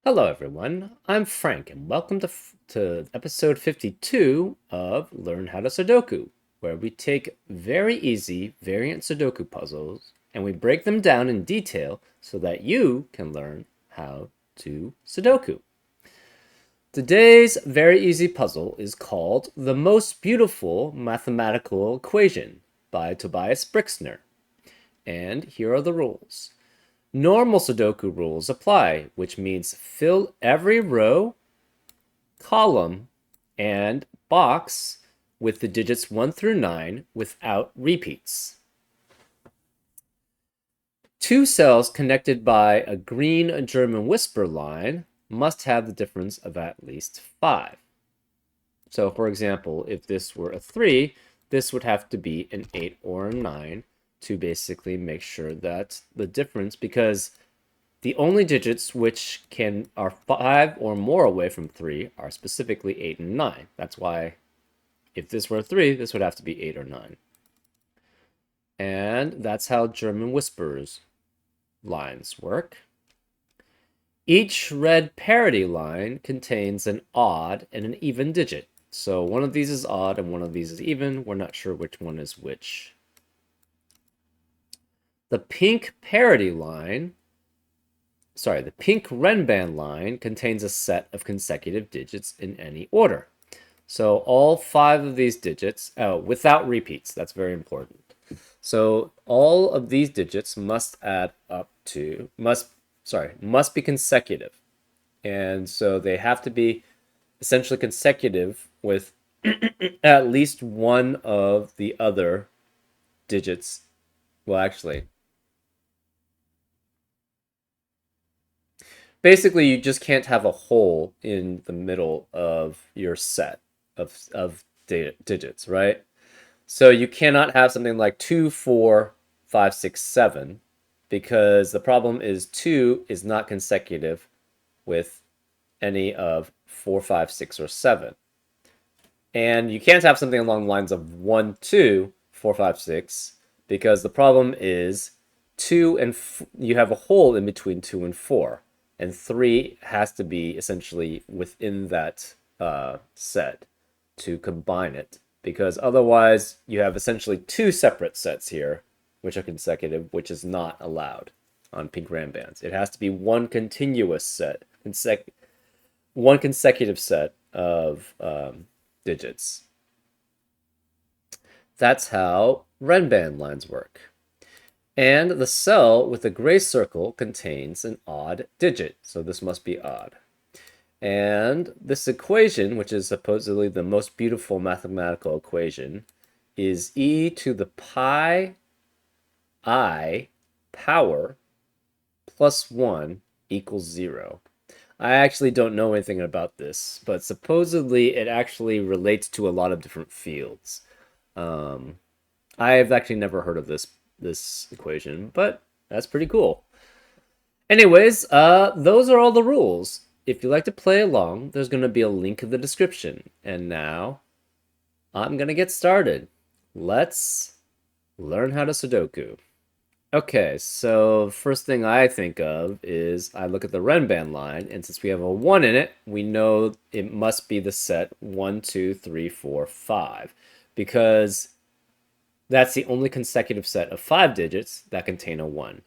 Hello, everyone. I'm Frank, and welcome to episode 52 of Learn How to Sudoku, where we take very easy variant Sudoku puzzles and we break them down in detail so that you can learn how to Sudoku. Today's very easy puzzle is called The Most Beautiful Mathematical Equation by Tobias Brixner. And here are the rules. Normal Sudoku rules apply, which means fill every row, column, and box with the digits 1 through 9 without repeats. Two cells connected by a green German whisper line must have the difference of at least 5. So, for example, if this were a 3, this would have to be an 8 or a 9 to basically make sure that the difference, because the only digits which are 5 or more away from 3 are specifically 8 and 9. That's why if this were 3, this would have to be 8 or 9. And that's how German whispers lines work. Each red parity line contains an odd and an even digit. So one of these is odd and one of these is even. We're not sure which one is which. The pink parity line, the pink Renban line contains a set of consecutive digits in any order. So all 5 of these digits, without repeats, that's very important. So all of these digits must add up to, must be consecutive. And so they have to be essentially consecutive with at least one of the other digits. Well, actually, basically, you just can't have a hole in the middle of your set of digits, right? So you cannot have something like 2, 4, 5, 6, 7, because the problem is 2 is not consecutive with any of 4, 5, 6, or 7. And you can't have something along the lines of 1, 2, 4, 5, 6, because the problem is 2 and you have a hole in between 2 and 4. And 3 has to be essentially within that set to combine it, because otherwise you have essentially 2 separate sets here, which are consecutive, which is not allowed on pink Rambands. It has to be one continuous set, one consecutive set of digits. That's how Renban lines work. And the cell with the gray circle contains an odd digit, so this must be odd. And this equation, which is supposedly the most beautiful mathematical equation, is e to the pi I power plus 1 equals 0. I actually don't know anything about this, but supposedly it actually relates to a lot of different fields. I've actually never heard of this equation, but that's pretty cool. Anyways, those are all the rules. If you'd like to play along, there's going to be a link in the description. And now, I'm going to get started. Let's learn how to Sudoku. Okay, so first thing I think of is I look at the Renban line, and since we have a 1 in it, we know it must be the set 1, 2, 3, 4, 5, because that's the only consecutive set of 5 digits that contain a 1.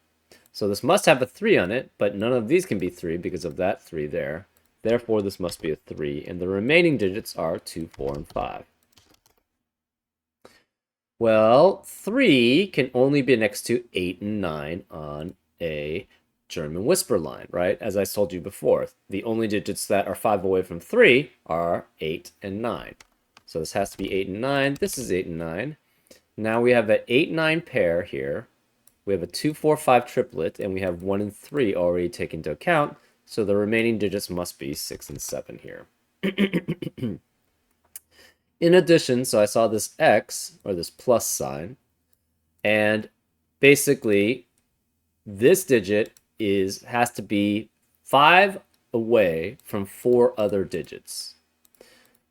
So this must have a 3 on it, but none of these can be 3 because of that 3 there. Therefore, this must be a 3, and the remaining digits are 2, 4, and 5. Well, 3 can only be next to 8 and 9 on a German whisper line, right? As I told you before, the only digits that are 5 away from 3 are 8 and 9. So this has to be 8 and 9. This is 8 and 9. Now we have an 8-9 pair here. We have a 2, 4, 5 triplet, and we have 1 and 3 already taken into account. So the remaining digits must be 6 and 7 here. In addition, so I saw this X, or this plus sign, and basically this digit has to be 5 away from 4 other digits.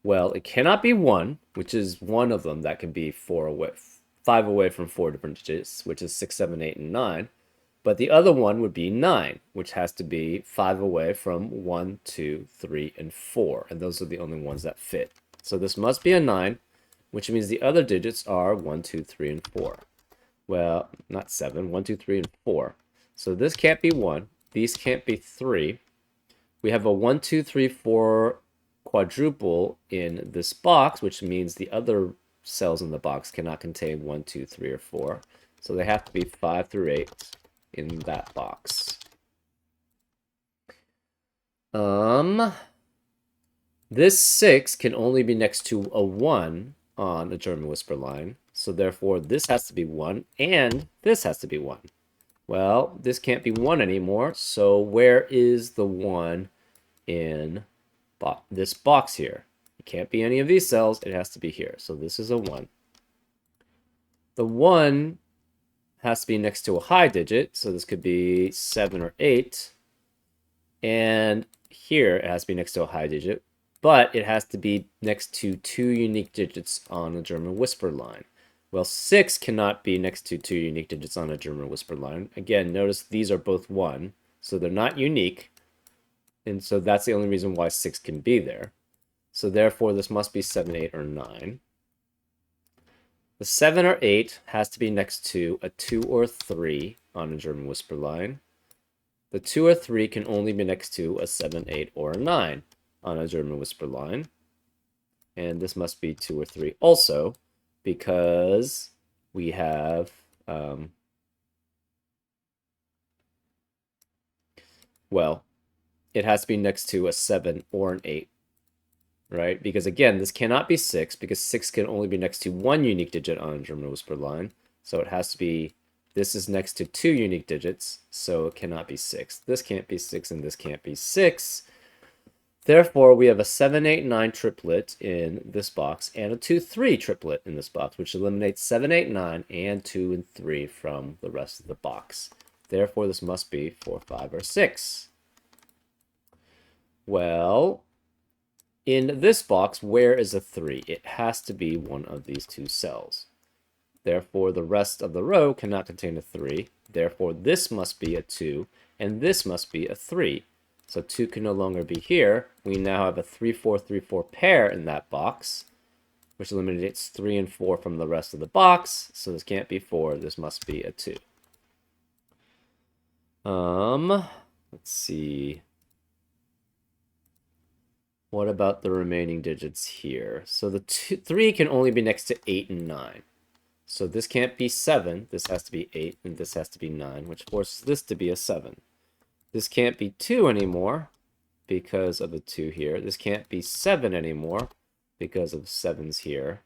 Well, it cannot be 1, which is one of them that can be 5 away from 4 different digits, which is 6, 7, 8, and 9. But the other one would be 9, which has to be 5 away from 1, 2, 3, and 4. And those are the only ones that fit. So this must be a 9, which means the other digits are 1, 2, 3, and 4. Well, not 7, 1, 2, 3, and 4. So this can't be 1. These can't be 3. We have a 1, 2, 3, 4 quadruple in this box, which means the other cells in the box cannot contain 1, 2, 3, or 4. So they have to be 5 through 8 in that box. This 6 can only be next to a 1 on a German whisper line. So therefore, this has to be 1, and this has to be 1. Well, this can't be 1 anymore, so where is the 1 in this box here? It can't be any of these cells, it has to be here. So this is a 1. The 1 has to be next to a high digit, so this could be 7 or 8. And here it has to be next to a high digit, but it has to be next to 2 unique digits on a German whisper line. Well, 6 cannot be next to 2 unique digits on a German whisper line. Again, notice these are both 1, so they're not unique. And so that's the only reason why 6 can be there. So therefore, this must be 7, 8, or 9. The 7 or 8 has to be next to a 2 or 3 on a German whisper line. The 2 or 3 can only be next to a 7, 8, or a 9 on a German whisper line. And this must be 2 or 3 also, because we have, well, it has to be next to a 7 or an 8, right? Because again, this cannot be 6, because 6 can only be next to 1 unique digit on a German whisper line. So it has to be, this is next to 2 unique digits, so it cannot be 6. This can't be 6, and this can't be 6. Therefore, we have a 7, 8, 9 triplet in this box and a 2, 3 triplet in this box, which eliminates 7, 8, 9 and 2 and 3 from the rest of the box. Therefore, this must be 4, 5, or 6. Well, in this box, where is a 3? It has to be one of these 2 cells. Therefore, the rest of the row cannot contain a 3. Therefore, this must be a 2, and this must be a 3. So 2 can no longer be here. We now have a 3, 4, 3, 4 pair in that box, which eliminates 3 and 4 from the rest of the box. So this can't be 4. This must be a 2. Let's see. What about the remaining digits here? So the 3 can only be next to 8 and 9. So this can't be 7. This has to be 8, and this has to be 9, which forces this to be a 7. This can't be 2 anymore because of the 2 here. This can't be 7 anymore because of 7's here.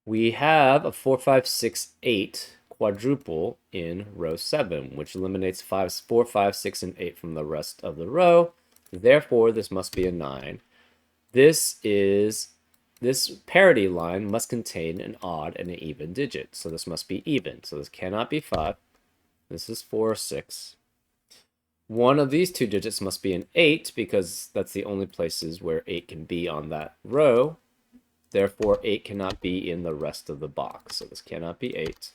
We have a 4, 5, 6, 8 quadruple in row 7, which eliminates 4, 5, 6, and 8 from the rest of the row. Therefore, this must be a 9. This parity line must contain an odd and an even digit. So this must be even. So this cannot be 5. This is 4 or 6. One of these 2 digits must be an 8, because that's the only places where 8 can be on that row. Therefore, 8 cannot be in the rest of the box. So this cannot be 8.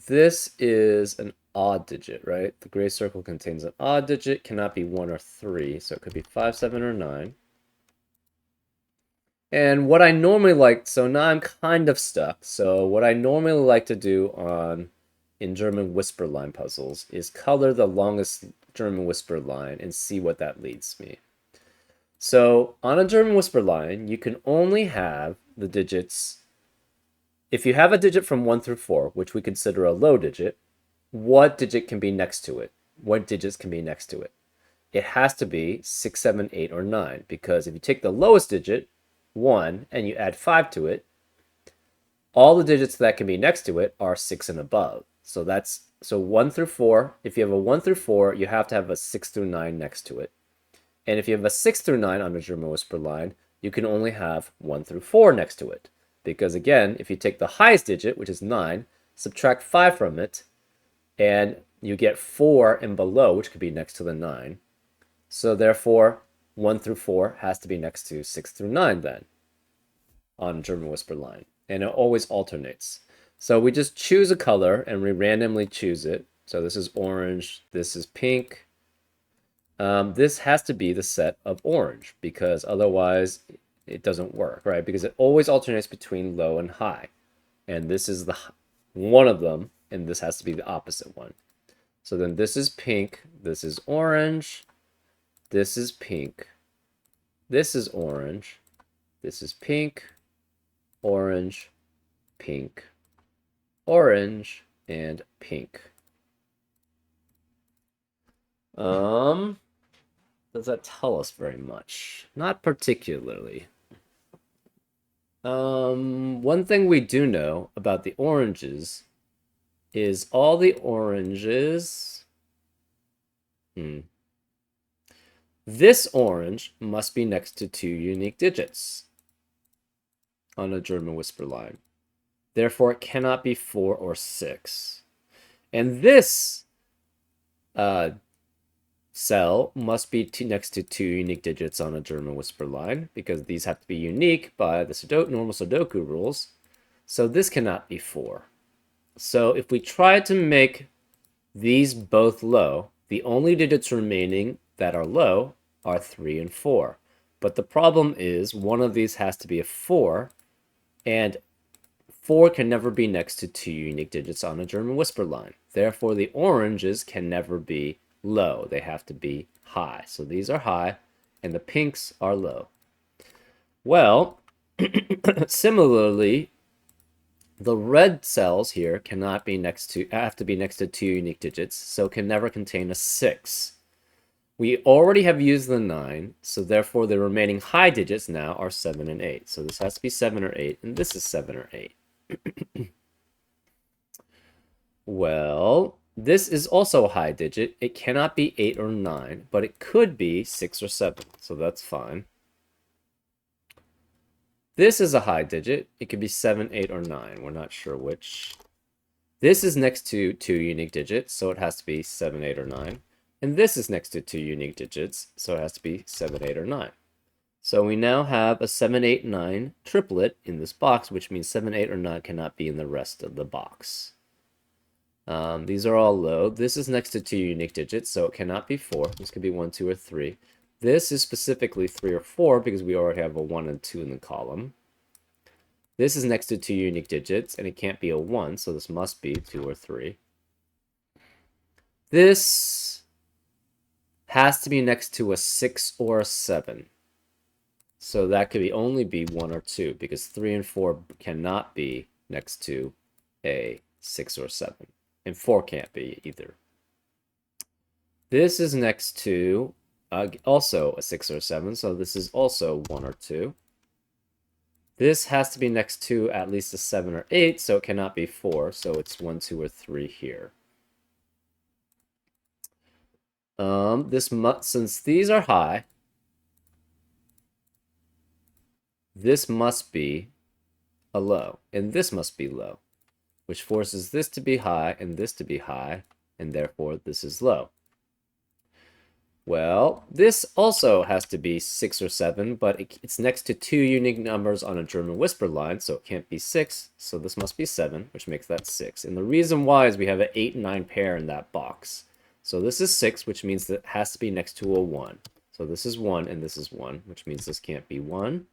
This is an odd digit, right? The gray circle contains an odd digit, cannot be 1 or 3, so it could be 5, 7, or 9. And what I normally like, so now I'm kind of stuck. So what I normally like to do in German whisper line puzzles is color the longest German whisper line and see what that leads me. So on a German whisper line, you can only have the digits. If you have a digit from 1 through 4, which we consider a low digit, what digit can be next to it? What digits can be next to it? It has to be 6, 7, 8, or 9, because if you take the lowest digit, 1, and you add 5 to it, all the digits that can be next to it are 6 and above. So 1 through 4, if you have a 1 through 4, you have to have a 6 through 9 next to it. And if you have a 6 through 9 on a German whisper line, you can only have 1 through 4 next to it. Because again, if you take the highest digit, which is 9, subtract 5 from it, and you get 4 and below, which could be next to the 9. So therefore, 1 through 4 has to be next to 6 through 9 then on German whisper line. And it always alternates. So we just choose a color and we randomly choose it. So this is orange, this is pink. This has to be the set of orange because otherwise it doesn't work, right? Because it always alternates between low and high. And this is the one of them, and this has to be the opposite one. So then this is pink, this is orange, this is pink, this is orange, this is pink, orange, pink, orange, and pink. Does that tell us very much? Not particularly. One thing we do know about the oranges is all the oranges. This orange must be next to 2 unique digits on a German whisper line. Therefore, it cannot be 4 or 6. And this cell must be next to 2 unique digits on a German whisper line because these have to be unique by the normal Sudoku rules. So this cannot be 4. So if we try to make these both low, the only digits remaining that are low are 3 and 4. But the problem is one of these has to be a 4, and 4 can never be next to 2 unique digits on a German whisper line. Therefore, the oranges can never be low. They have to be high. So these are high, and the pinks are low. Well, similarly, the red cells here have to be next to 2 unique digits, so can never contain a 6. We already have used the 9, so therefore the remaining high digits now are 7 and 8. So this has to be 7 or 8, and this is 7 or 8. Well, this is also a high digit. It cannot be 8 or 9, but it could be 6 or 7, so that's fine. This is a high digit. It could be 7, 8, or 9. We're not sure which. This is next to 2 unique digits, so it has to be 7, 8, or 9. And this is next to 2 unique digits, so it has to be 7, 8, or 9. So we now have a 7, 8, 9 triplet in this box, which means 7, 8, or 9 cannot be in the rest of the box. These are all low. This is next to 2 unique digits, so it cannot be 4. This could be 1, 2, or 3. This is specifically 3 or 4 because we already have a 1 and 2 in the column. This is next to 2 unique digits, and it can't be a 1, so this must be 2 or 3. This has to be next to a 6 or a 7. So that could only be 1 or 2, because 3 and 4 cannot be next to a 6 or 7. And 4 can't be either. This is next to also a 6 or 7, so this is also 1 or 2. This has to be next to at least a 7 or 8, so it cannot be 4, so it's 1, 2, or 3 here. Since these are high, this must be a low, and this must be low, which forces this to be high and this to be high, and therefore this is low. Well, this also has to be 6 or 7, but it's next to 2 unique numbers on a German whisper line, so it can't be 6, so this must be 7, which makes that 6. And the reason why is we have an 8 and 9 pair in that box. So this is 6, which means that it has to be next to a 1. So this is 1 and this is 1, which means this can't be 1.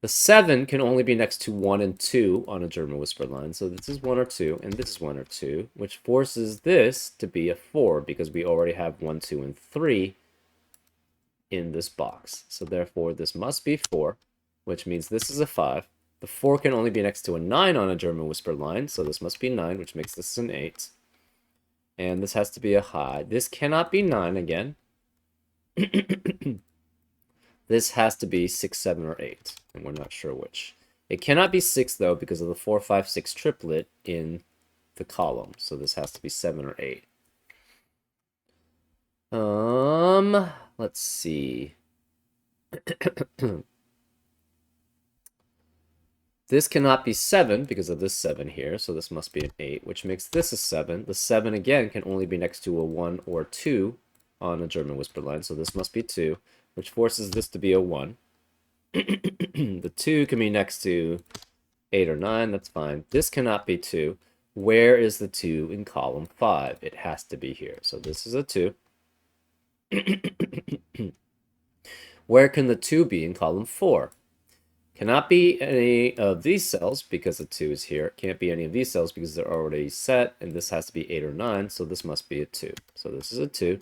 The 7 can only be next to 1 and 2 on a German whisper line, so this is 1 or 2, and this is 1 or 2, which forces this to be a 4, because we already have 1, 2, and 3 in this box. So therefore, this must be 4, which means this is a 5. The 4 can only be next to a 9 on a German whisper line, so this must be 9, which makes this an 8. And this has to be a high. This cannot be 9 again. This has to be 6, 7, or 8, and we're not sure which. It cannot be 6, though, because of the 4, 5, 6 triplet in the column, so this has to be 7 or 8. Let's see. This cannot be 7 because of this 7 here, so this must be an 8, which makes this a 7. The 7, again, can only be next to a 1 or 2 on a German whisper line, so this must be 2, which forces this to be a 1. The 2 can be next to 8 or 9, that's fine. This cannot be 2. Where is the 2 in column 5? It has to be here. So this is a 2. Where can the 2 be in column 4? Cannot be any of these cells because the 2 is here. Can't be any of these cells because they're already set, and this has to be 8 or 9, so this must be a 2. So this is a 2.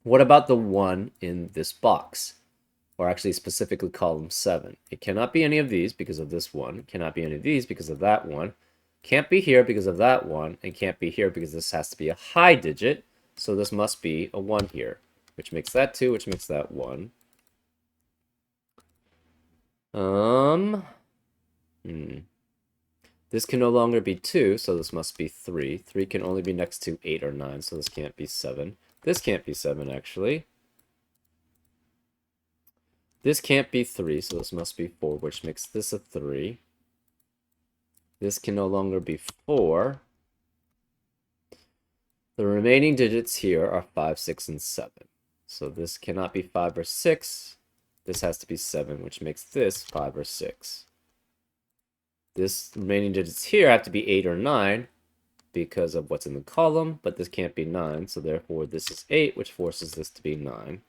What about the 1 in this box? Or actually specifically column 7. It cannot be any of these because of this 1. Cannot be any of these because of that 1. Can't be here because of that 1. And can't be here because this has to be a high digit. So this must be a 1 here. Which makes that 2, which makes that 1. This can no longer be 2, so this must be 3. 3 can only be next to 8 or 9, so this can't be 7. This can't be 7, actually. This can't be 3, so this must be 4, which makes this a 3. This can no longer be 4. The remaining digits here are 5, 6, and 7. So this cannot be 5 or 6. This has to be 7, which makes this 5 or 6. This remaining digits here have to be 8 or 9 because of what's in the column, but this can't be 9, so therefore this is 8, which forces this to be 9.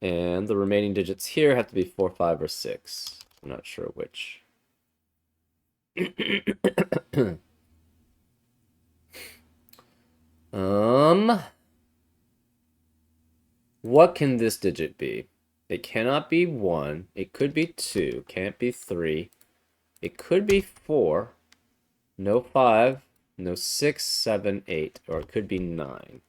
And the remaining digits here have to be 4, 5, or 6. I'm not sure which. What can this digit be? It cannot be 1. It could be 2. Can't be 3. It could be 4. No 5. No 6, 7, 8. Or it could be 9.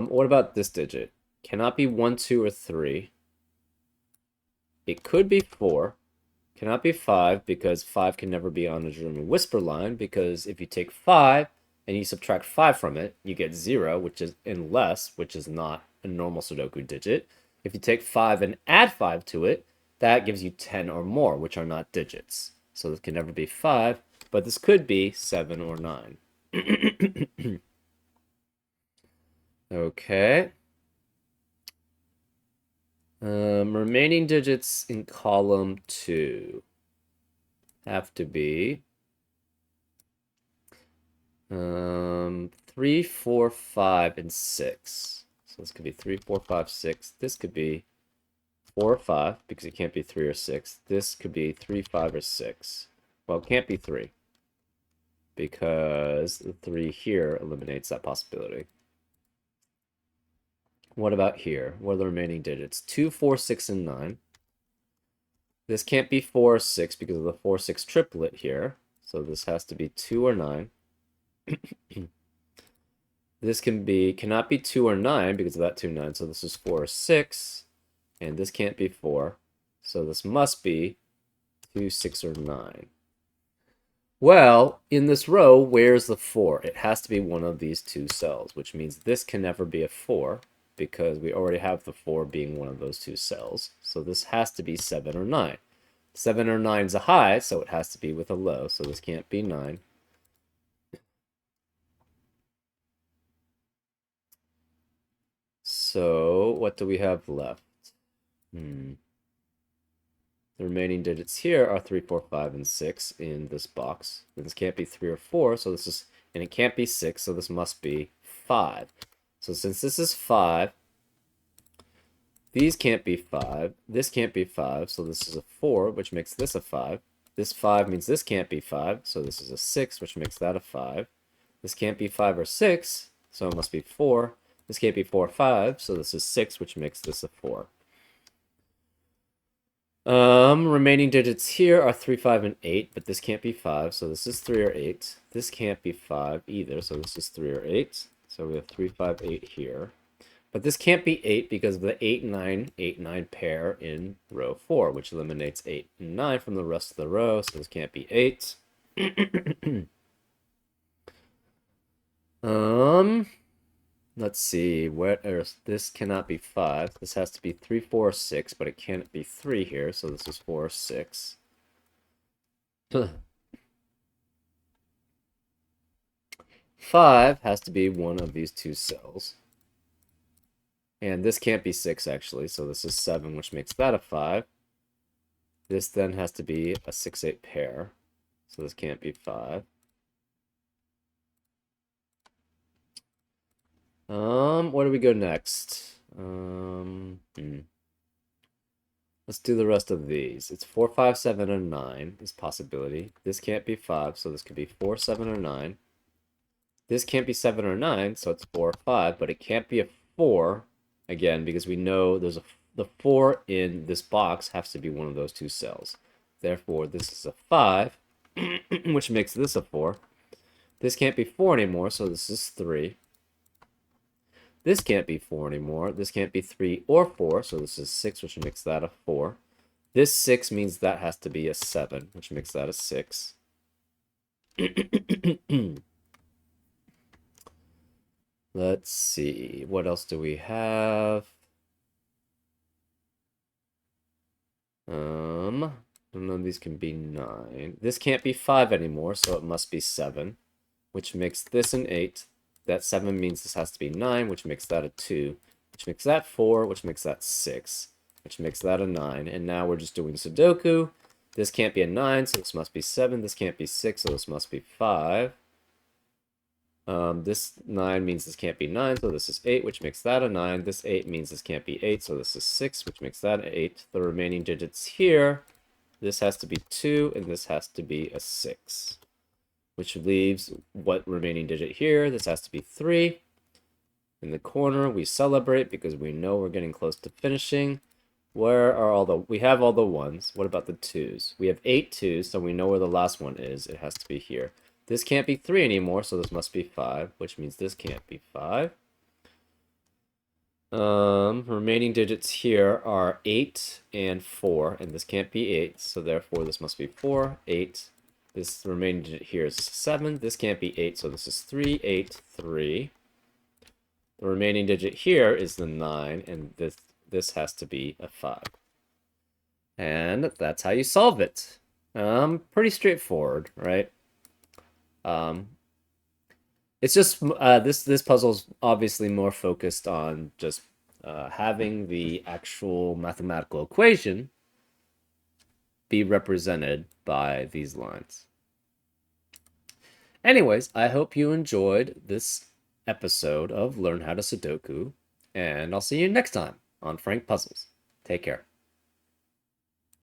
What about this digit? Cannot be 1, 2, or 3. It could be 4. Cannot be 5 because 5 can never be on a German whisper line, because if you take 5 and you subtract 5 from it, you get 0, which is in less, which is not a normal Sudoku digit. If you take 5 and add 5 to it, that gives you 10 or more, which are not digits. So this can never be 5, but this could be 7 or 9. Okay. Remaining digits in column 2 have to be 3, 4, 5, and 6. So this could be 3, 4, 5, 6. This could be 4 or 5 because it can't be 3 or 6. This could be 3, 5, or 6. Well, it can't be 3 because the 3 here eliminates that possibility. What about here? What are the remaining digits? 2, 4, 6, and 9. This can't be 4 or 6 because of the 4, 6 triplet here. So this has to be 2 or 9. This cannot be 2 or 9 because of that 2, 9. So this is 4 or 6. And this can't be 4. So this must be 2, 6, or 9. Well, in this row, where's the 4? It has to be one of these 2 cells, which means this can never be a 4 because we already have the 4 being one of those 2 cells. So this has to be 7 or 9. 7 or 9 is a high, so it has to be with a low, so this can't be 9. So what do we have left? The remaining digits here are 3, 4, 5, and 6 in this box. And this can't be 3 or 4, so this is, and it can't be 6, so this must be 5. So since this is 5, these can't be 5, this can't be 5, so this is a 4, which makes this a 5. This 5 means this can't be 5, so this is a 6, which makes that a 5. This can't be 5 or 6, so it must be 4. This can't be 4 or 5, so this is 6, which makes this a 4. Remaining digits here are 3, 5, and 8, but this can't be 5, so this is 3 or 8. This can't be 5 either, so this is 3 or 8. So we have 3, 5, 8 here. But this can't be 8 because of the 8, 9, 8, 9 pair in row 4, which eliminates 8 and 9 from the rest of the row, so this can't be 8. Let's see, this cannot be 5. This has to be 3, 4, or 6, but it can't be 3 here, so this is 4 or 6. 5 has to be one of these two cells. And this can't be 6, actually, so this is 7, which makes that a 5. This then has to be a 6-8 pair, so this can't be 5. Where do we go next? Let's do the rest of these. It's 4, 5, 7, and 9 is possibility. This can't be 5, so this could be 4, 7, or 9. This can't be 7 or 9, so it's 4 or 5, but it can't be a 4, again, because we know there's the 4 in this box has to be one of those two cells. Therefore, this is a 5, which makes this a 4. This can't be 4 anymore, so this is 3. This can't be 4 anymore. This can't be 3 or 4, so this is 6, which makes that a 4. This 6 means that has to be a 7, which makes that a 6. Let's see. What else do we have? None of these can be 9. This can't be 5 anymore, so it must be 7, which makes this an 8. That 7 means this has to be 9, which makes that a 2, which makes that 4, which makes that 6, which makes that a 9. And now we're just doing Sudoku. This can't be a 9, so this must be 7. This can't be 6, so this must be 5. This 9 means this can't be 9, so this is 8, which makes that a 9. This 8 means this can't be 8, so this is 6, which makes that an 8. The remaining digits here, this has to be 2, and this has to be a 6. Which leaves what remaining digit here? This has to be 3. In the corner, we celebrate because we know we're getting close to finishing. Where are all the... We have all the 1s. What about the 2s? We have 8 2s, so we know where the last one is. It has to be here. This can't be 3 anymore, so this must be 5, which means this can't be 5. Remaining digits here are 8 and 4, and this can't be 8, so therefore this must be 4, 8. This remaining digit here is 7. This can't be 8, so this is 3, 8, 3. The remaining digit here is the 9, and this has to be a 5. And that's how you solve it. Pretty straightforward, right? It's just this puzzle's obviously more focused on just having the actual mathematical equation be represented by these lines. Anyways, I hope you enjoyed this episode of Learn How to Sudoku, and I'll see you next time on Frank Puzzles. Take care.